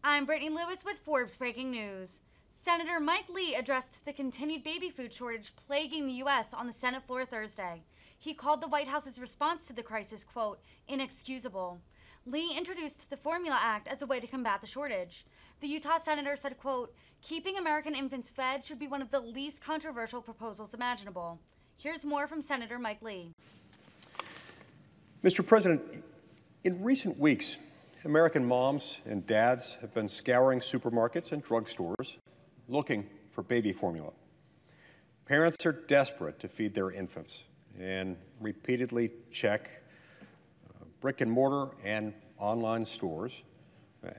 I'm Brittany Lewis with Forbes Breaking News. Senator Mike Lee addressed the continued baby food shortage plaguing the U.S. on the Senate floor Thursday. He called the White House's response to the crisis, quote, inexcusable. Lee introduced the Formula Act as a way to combat the shortage. The Utah senator said, quote, keeping American infants fed should be one of the least controversial proposals imaginable. Here's more from Senator Mike Lee. Mr. President, in recent weeks, American moms and dads have been scouring supermarkets and drugstores looking for baby formula. Parents are desperate to feed their infants and repeatedly check brick and mortar and online stores,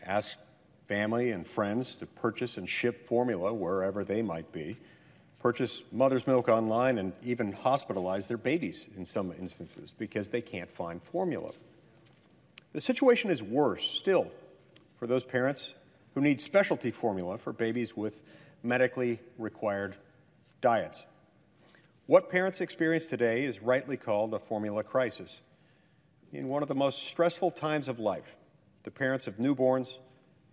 ask family and friends to purchase and ship formula wherever they might be, purchase mother's milk online, and even hospitalize their babies in some instances because they can't find formula. The situation is worse still for those parents who need specialty formula for babies with medically required diets. What parents experience today is rightly called a formula crisis. In one of the most stressful times of life, the parents of newborns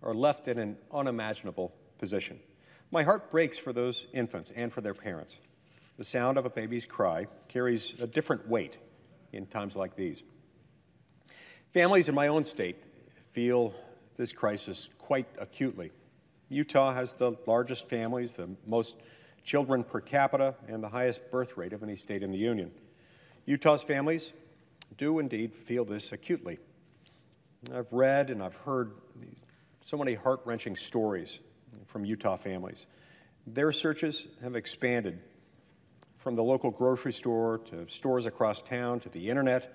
are left in an unimaginable position. My heart breaks for those infants and for their parents. The sound of a baby's cry carries a different weight in times like these. Families in my own state feel this crisis quite acutely. Utah has the largest families, the most children per capita, and the highest birth rate of any state in the Union. Utah's families do indeed feel this acutely. I've read and I've heard so many heart-wrenching stories from Utah families. Their searches have expanded from the local grocery store to stores across town to the internet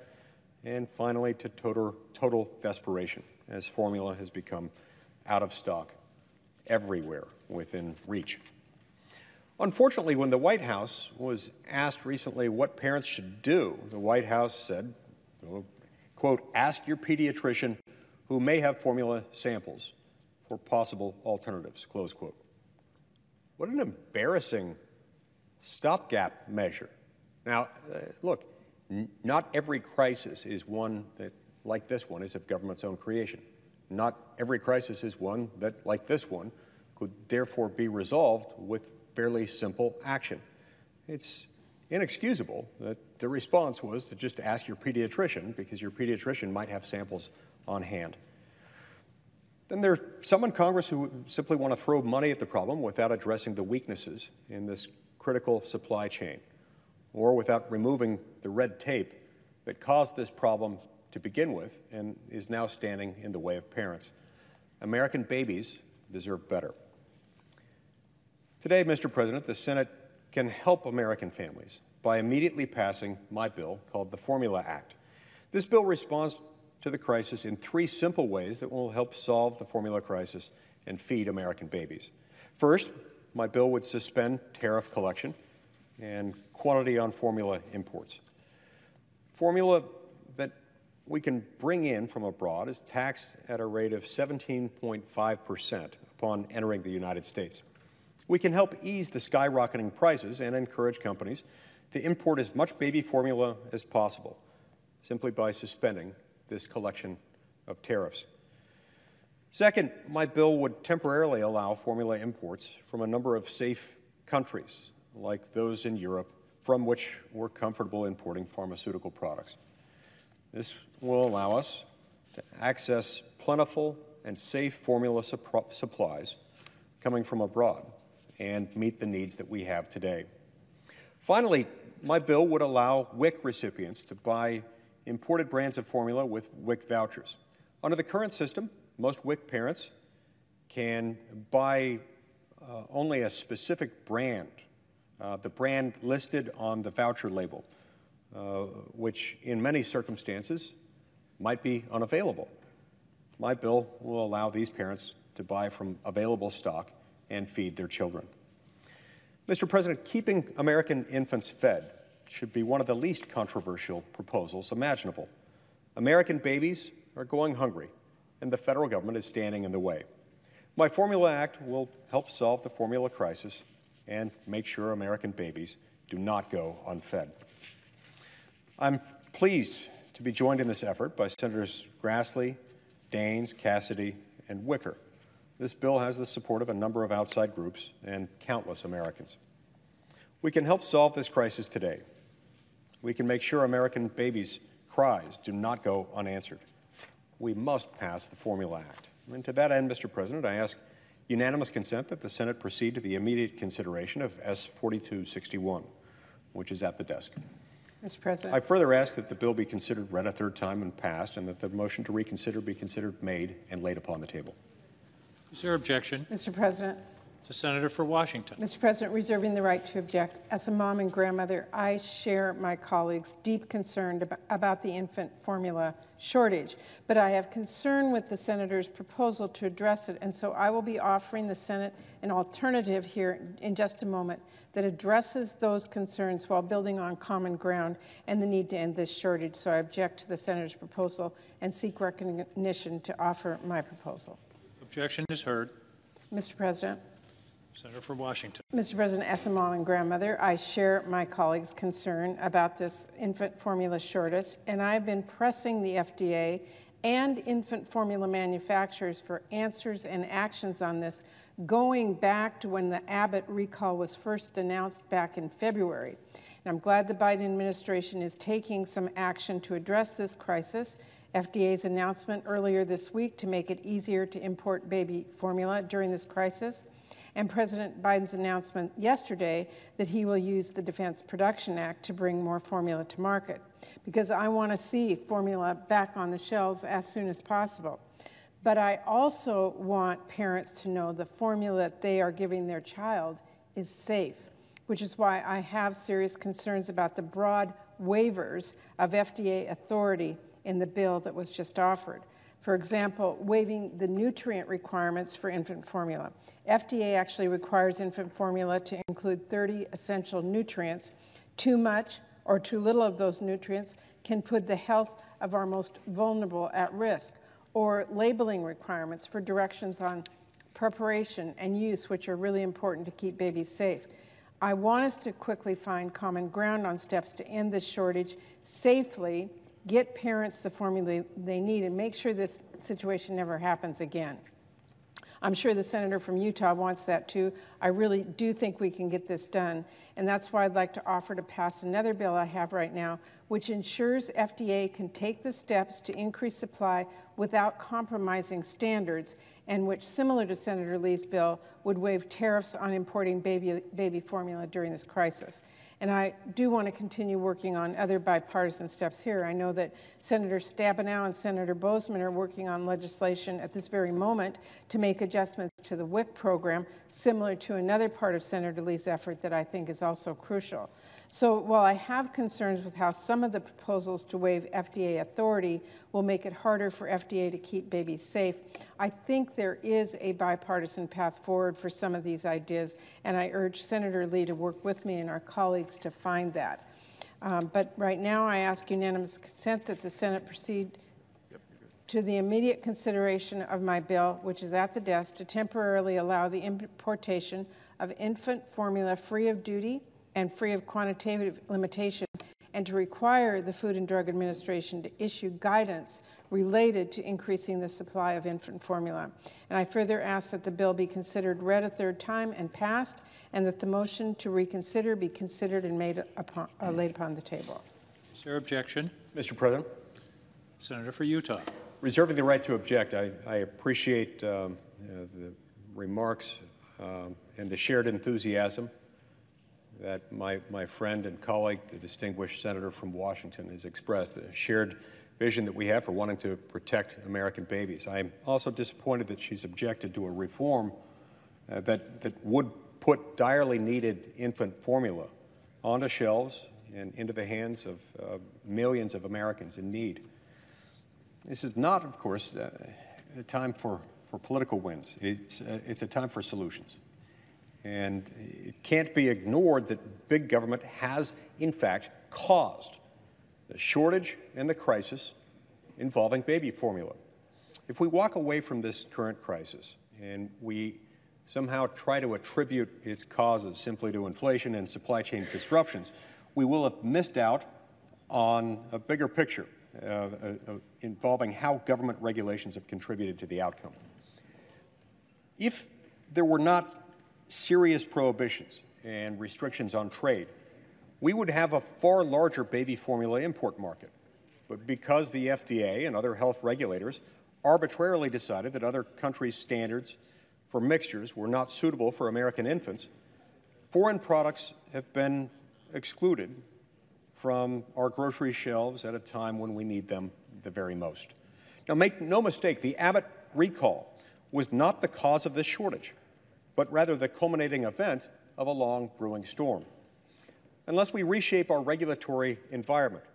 and finally to total desperation as formula has become out of stock everywhere within reach. Unfortunately, when the White House was asked recently what parents should do, the White House said, quote, ask your pediatrician who may have formula samples for possible alternatives, close quote. What an embarrassing stopgap measure. Now, look, not every crisis is one that, like this one, is of government's own creation. Not every crisis is one that, like this one, could therefore be resolved with fairly simple action. It's inexcusable that the response was to just ask your pediatrician because your pediatrician might have samples on hand. Then there are some in Congress who simply want to throw money at the problem without addressing the weaknesses in this critical supply chain or without removing the red tape that caused this problem to begin with and is now standing in the way of parents. American babies deserve better. Today, Mr. President, the Senate can help American families by immediately passing my bill called the Formula Act. This bill responds to the crisis in three simple ways that will help solve the formula crisis and feed American babies. First, my bill would suspend tariff collection and quantity on formula imports. Formula that we can bring in from abroad is taxed at a rate of 17.5% upon entering the United States. We can help ease the skyrocketing prices and encourage companies to import as much baby formula as possible simply by suspending this collection of tariffs. Second, my bill would temporarily allow formula imports from a number of safe countries, like those in Europe, from which we're comfortable importing pharmaceutical products. This will allow us to access plentiful and safe formula supplies coming from abroad and meet the needs that we have today. Finally, my bill would allow WIC recipients to buy imported brands of formula with WIC vouchers. Under the current system, most WIC parents can buy only a specific brand, the brand listed on the voucher label, which in many circumstances might be unavailable. My bill will allow these parents to buy from available stock and feed their children. Mr. President, keeping American infants fed should be one of the least controversial proposals imaginable. American babies are going hungry, and the federal government is standing in the way. My Formula Act will help solve the formula crisis and make sure American babies do not go unfed. I'm pleased to be joined in this effort by Senators Grassley, Daines, Cassidy, and Wicker. This bill has the support of a number of outside groups and countless Americans. We can help solve this crisis today. We can make sure American babies' cries do not go unanswered. We must pass the Formula Act. And to that end, Mr. President, I ask unanimous consent that the Senate proceed to the immediate consideration of S. 4261, which is at the desk. Mr. President. I further ask that the bill be considered read a third time and passed, and that the motion to reconsider be considered made and laid upon the table. Is there objection? Mr. President. The senator for Washington. Mr. President, reserving the right to object. As a mom and grandmother, I share my colleagues' deep concern about the infant formula shortage, but I have concern with the senator's proposal to address it, and so I will be offering the Senate an alternative here in just a moment that addresses those concerns while building on common ground and the need to end this shortage. So I object to the senator's proposal and seek recognition to offer my proposal. Objection is heard. Mr. President. Senator for Washington. Mr. President, as a mom and grandmother, I share my colleagues' concern about this infant formula shortage, and I've been pressing the FDA and infant formula manufacturers for answers and actions on this, going back to when the Abbott recall was first announced back in February. And I'm glad the Biden administration is taking some action to address this crisis. FDA's announcement earlier this week to make it easier to import baby formula during this crisis, and President Biden's announcement yesterday that he will use the Defense Production Act to bring more formula to market, because I want to see formula back on the shelves as soon as possible. But I also want parents to know the formula that they are giving their child is safe, which is why I have serious concerns about the broad waivers of FDA authority in the bill that was just offered. For example, waiving the nutrient requirements for infant formula. FDA actually requires infant formula to include 30 essential nutrients. Too much or too little of those nutrients can put the health of our most vulnerable at risk. Or labeling requirements for directions on preparation and use, which are really important to keep babies safe. I want us to quickly find common ground on steps to end this shortage safely, get parents the formula they need, and make sure this situation never happens again. I'm sure the senator from Utah wants that too. I really do think we can get this done, and that's why I'd like to offer to pass another bill I have right now, which ensures FDA can take the steps to increase supply without compromising standards, and which, similar to Senator Lee's bill, would waive tariffs on importing baby formula during this crisis. And I do want to continue working on other bipartisan steps here. I know that Senator Stabenow and Senator Boozman are working on legislation at this very moment to make adjustments to the WIC program, similar to another part of Senator Lee's effort that I think is also crucial. So while I have concerns with how some of the proposals to waive FDA authority will make it harder for FDA to keep babies safe, I think there is a bipartisan path forward for some of these ideas, and I urge Senator Lee to work with me and our colleagues to find that. But right now I ask unanimous consent that the Senate proceed to the immediate consideration of my bill, which is at the desk, to temporarily allow the importation of infant formula free of duty and free of quantitative limitation, and to require the Food and Drug Administration to issue guidance related to increasing the supply of infant formula. And I further ask that the bill be considered read a third time and passed, and that the motion to reconsider be considered and laid upon the table. Is there objection? Mr. President. Senator for Utah. Reserving the right to object, I appreciate the remarks and the shared enthusiasm that my friend and colleague, the distinguished senator from Washington, has expressed, a shared vision that we have for wanting to protect American babies. I'm also disappointed that she's objected to a reform that would put direly needed infant formula onto shelves and into the hands of millions of Americans in need. This is not, of course, a time for political wins. It's a time for solutions. And it can't be ignored that big government has, in fact, caused the shortage and the crisis involving baby formula. If we walk away from this current crisis and we somehow try to attribute its causes simply to inflation and supply chain disruptions, we will have missed out on a bigger picture involving how government regulations have contributed to the outcome. If there were not serious prohibitions and restrictions on trade, we would have a far larger baby formula import market. But because the FDA and other health regulators arbitrarily decided that other countries' standards for mixtures were not suitable for American infants, foreign products have been excluded from our grocery shelves at a time when we need them the very most. Now, make no mistake, the Abbott recall was not the cause of this shortage, but rather the culminating event of a long brewing storm. Unless we reshape our regulatory environment,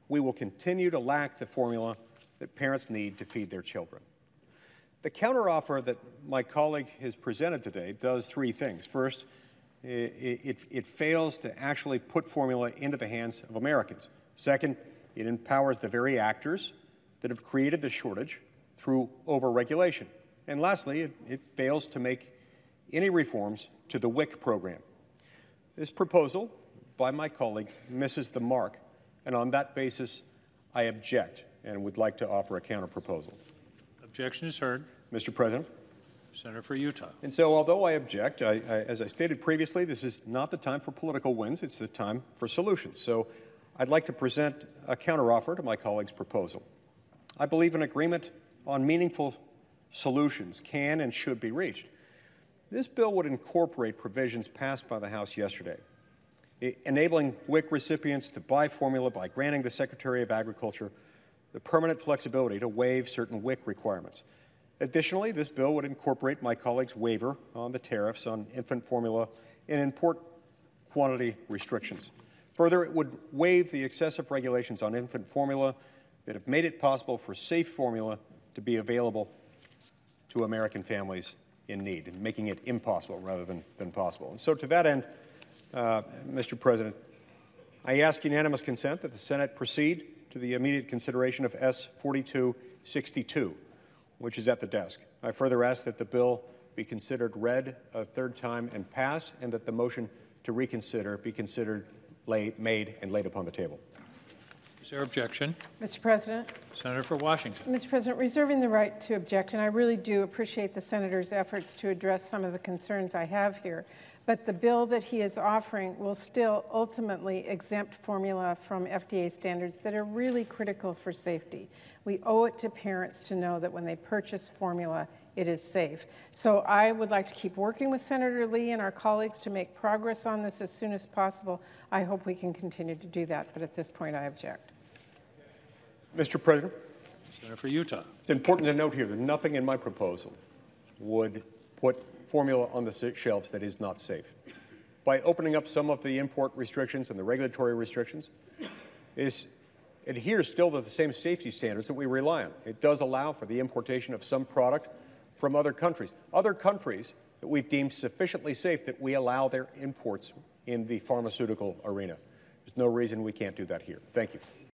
we will continue to lack the formula that parents need to feed their children. The counteroffer that my colleague has presented today does three things. First, it fails to actually put formula into the hands of Americans. Second, it empowers the very actors that have created the shortage through overregulation. And lastly, it fails to make any reforms to the WIC program. This proposal by my colleague misses the mark, and on that basis, I object and would like to offer a counterproposal. Objection is heard. Mr. President. Senator for Utah. And so, although I object, as I stated previously, this is not the time for political wins. It's the time for solutions. So I'd like to present a counteroffer to my colleague's proposal. I believe an agreement on meaningful solutions can and should be reached. This bill would incorporate provisions passed by the House yesterday, enabling WIC recipients to buy formula by granting the Secretary of Agriculture the permanent flexibility to waive certain WIC requirements. Additionally, this bill would incorporate my colleague's waiver on the tariffs on infant formula and import quantity restrictions. Further, it would waive the excessive regulations on infant formula that have made it possible for safe formula to be available to American families in need, and making it impossible rather than possible. And so to that end, Mr. President, I ask unanimous consent that the Senate proceed to the immediate consideration of S. 4262, which is at the desk. I further ask that the bill be considered read a third time and passed, and that the motion to reconsider be considered made and laid upon the table. Is there objection? Mr. President. Senator for Washington. Mr. President, reserving the right to object, and I really do appreciate the senator's efforts to address some of the concerns I have here, but the bill that he is offering will still ultimately exempt formula from FDA standards that are really critical for safety. We owe it to parents to know that when they purchase formula, it is safe. So I would like to keep working with Senator Lee and our colleagues to make progress on this as soon as possible. I hope we can continue to do that, but at this point I object. Mr. President. Senator for Utah. It's important to note here that nothing in my proposal would put formula on the shelves that is not safe. By opening up some of the import restrictions and the regulatory restrictions, it adheres still to the same safety standards that we rely on. It does allow for the importation of some product from other countries that we've deemed sufficiently safe that we allow their imports in the pharmaceutical arena. There's no reason we can't do that here. Thank you.